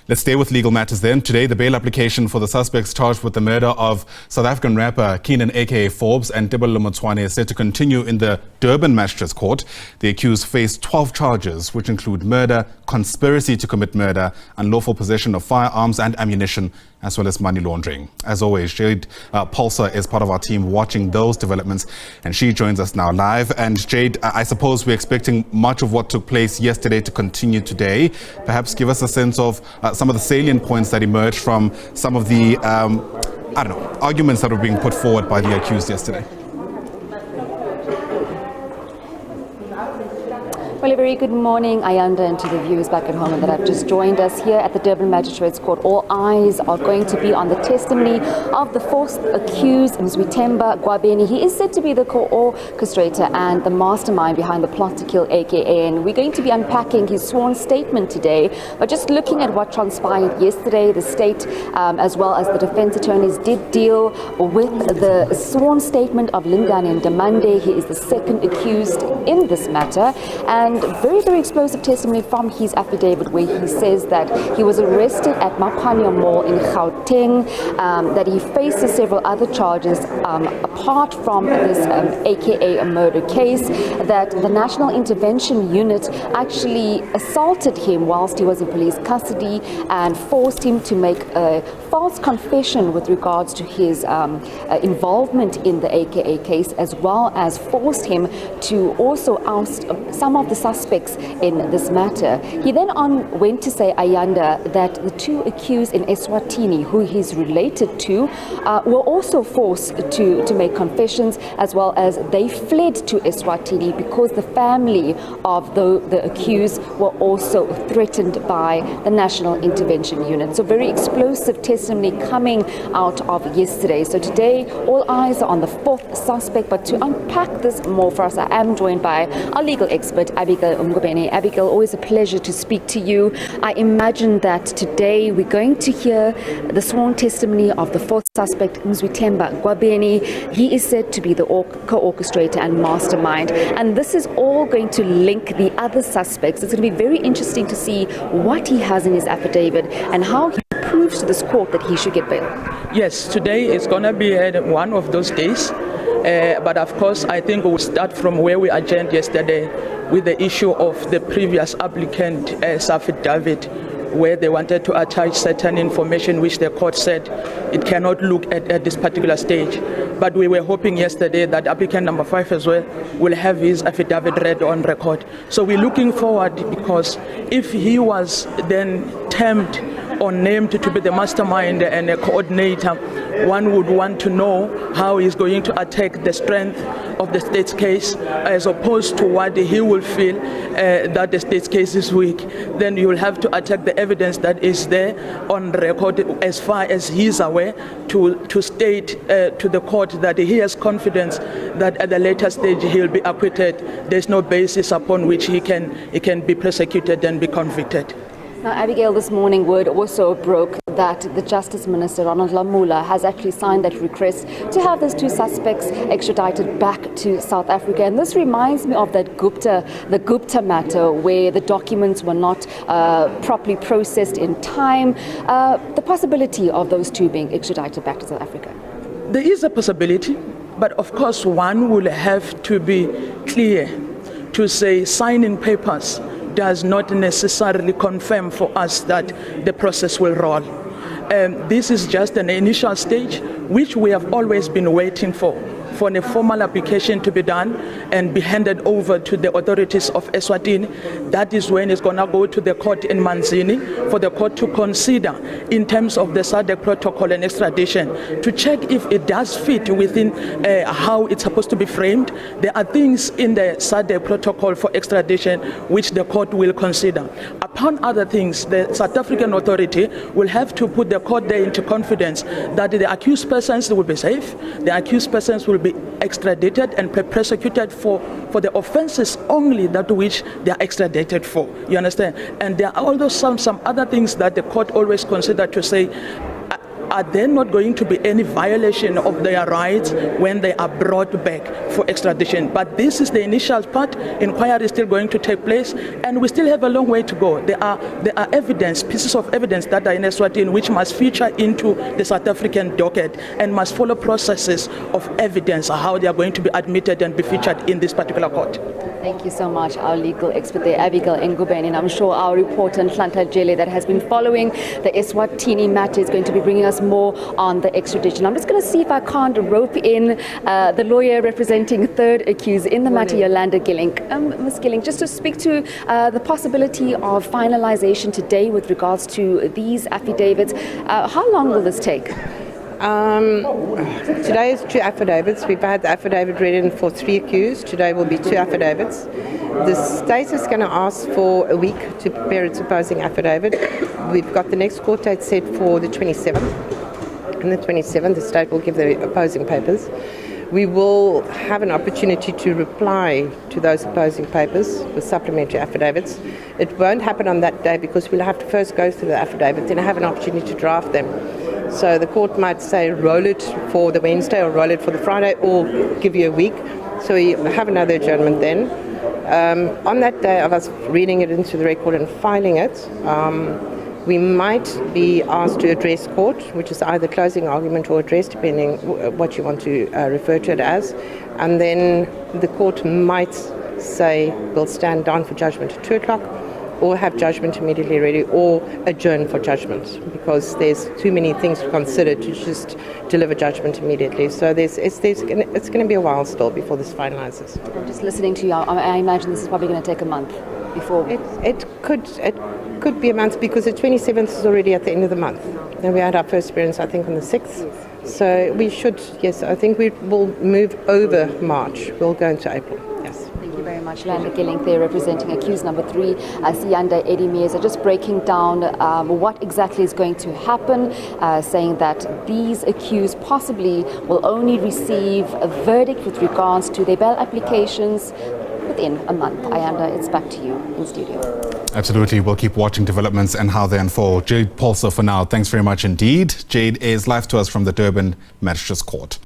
Let's stay with legal matters then. Today, the bail application for the suspects charged with the murder of South African rapper Kiernan aka Forbes and Tebello Motsoane is set to continue in the Durban Magistrate's Court. The accused face 12 charges, which include murder, conspiracy to commit murder, unlawful possession of firearms and ammunition, as well as money laundering. As always, Jade Paulse is part of our team watching those developments, and she joins us now live. And Jade, I suppose we're expecting much of what took place yesterday to continue today. Perhaps give us a sense of some of the salient points that emerged from some of the, arguments that were being put forward by the accused yesterday. Well, a very good morning, Ayanda, and to the viewers back at home that have just joined us here at the Durban Magistrate's Court. All eyes are going to be on the testimony of the fourth accused, Motsoane. He is said to be the co-orchestrator and the mastermind behind the plot to kill, aka, and we're going to be unpacking his sworn statement today. But just looking at what transpired yesterday, the state, as well as the defense attorneys, did deal with the sworn statement of Lingane Ndamande. He is the second accused in this matter, and very, very explosive testimony from his affidavit, where he says that he was arrested at Mapanya Mall in Gauteng, that he faces several other charges apart from this aka a murder case, that the National Intervention Unit actually assaulted him whilst he was in police custody and forced him to make a false confession with regards to his involvement in the aka case, as well as forced him to also oust some of the suspects in this matter. He then went to say, Ayanda, that the two accused in Eswatini, who he's related to, were also forced to make confessions, as well as they fled to Eswatini because the family of the accused were also threatened by the National Intervention Unit. So very explosive testimony coming out of yesterday. So today, all eyes are on the fourth suspect, but to unpack this more for us, I am joined by our legal expert, Abigail. Abigail, always a pleasure to speak to you. I imagine that today we're going to hear the sworn testimony of the fourth suspect, Motsoane. He is said to be the co-orchestrator and mastermind, and this is all going to link the other suspects. It's going to be very interesting to see what he has in his affidavit and how he proves to this court that he should get bail. Yes, today is going to be one of those days. But of course, I think we'll start from where we adjourned yesterday with the issue of the previous applicant's affidavit, where they wanted to attach certain information which the court said it cannot look at this particular stage. But we were hoping yesterday that applicant number 5 as well will have his affidavit read on record. So we're looking forward, because if he was then termed or named to be the mastermind and a coordinator, one would want to know how he's going to attack the strength of the state's case, as opposed to what he will feel that the state's case is weak. Then you will have to attack the evidence that is there on record, as far as he's aware, to state to the court that he has confidence that at the later stage he'll be acquitted. There's no basis upon which he can be prosecuted and be convicted. Now, Abigail, this morning word also broke that the Justice Minister, Ronald Lamola, has actually signed that request to have those two suspects extradited back to South Africa. And this reminds me of that the Gupta matter, where the documents were not properly processed in time. The possibility of those two being extradited back to South Africa. There is a possibility, but of course one will have to be clear to say signing papers does not necessarily confirm for us that the process will roll. This is just an initial stage, which we have always been waiting for a formal application to be done and be handed over to the authorities of Eswatini. That is when it's going to go to the court in Manzini for the court to consider in terms of the SADC protocol and extradition, to check if it does fit within how it's supposed to be framed. There are things in the SADC protocol for extradition which the court will consider. Upon other things, the South African authority will have to put the court there into confidence that the accused persons will be safe, the accused persons will be extradited and prosecuted for the offenses only that which they are extradited for. You understand? And there are also some other things that the court always consider to say, are there not going to be any violation of their rights when they are brought back for extradition? But this is the initial part. Inquiry is still going to take place, and we still have a long way to go. There are evidence, pieces of evidence that are in Eswatini which must feature into the South African docket and must follow processes of evidence, how they are going to be admitted and be featured in this particular court. Thank you so much, our legal expert there, Abigail Ngubeni. And I'm sure our reporter, Nhlanhla Jele, that has been following the Eswatini matter is going to be bringing us more on the extradition. I'm just going to see if I can't rope in the lawyer representing third accused in the matter, Yolanda Gilling. Ms. Gilling, just to speak to the possibility of finalization today with regards to these affidavits. How long will this take? Today is 2 affidavits. We've had the affidavit read in for 3 accused. Today will be 2 affidavits. The state is going to ask for a week to prepare its opposing affidavit. We've got the next court date set for the 27th. On the 27th, the state will give the opposing papers. We will have an opportunity to reply to those opposing papers with supplementary affidavits. It won't happen on that day because we'll have to first go through the affidavit, then have an opportunity to draft them. So the court might say roll it for the Wednesday or roll it for the Friday or give you a week. So we have another adjournment then. On that day of us reading it into the record and filing it, we might be asked to address court, which is either closing argument or address, depending what you want to refer to it as. And then the court might say we'll stand down for judgment at 2 o'clock, or have judgment immediately ready, or adjourn for judgment, because there's too many things to consider to just deliver judgment immediately. So it's going to be a while still before this finalizes. I'm just listening to you. I imagine this is probably going to take a month before. It could be a month because the 27th is already at the end of the month. And we had our first experience, I think, on the 6th. So we should, yes, I think we will move over March. We'll go into April. Thank you very much. Yolanda Gilling there, representing accused number 3, Siyanda Eddie Mears, just breaking down what exactly is going to happen, saying that these accused possibly will only receive a verdict with regards to their bail applications within a month. Ayanda, it's back to you in studio. Absolutely. We'll keep watching developments and how they unfold. Jade Paulse for now. Thanks very much indeed. Jade is live to us from the Durban Magistrates Court.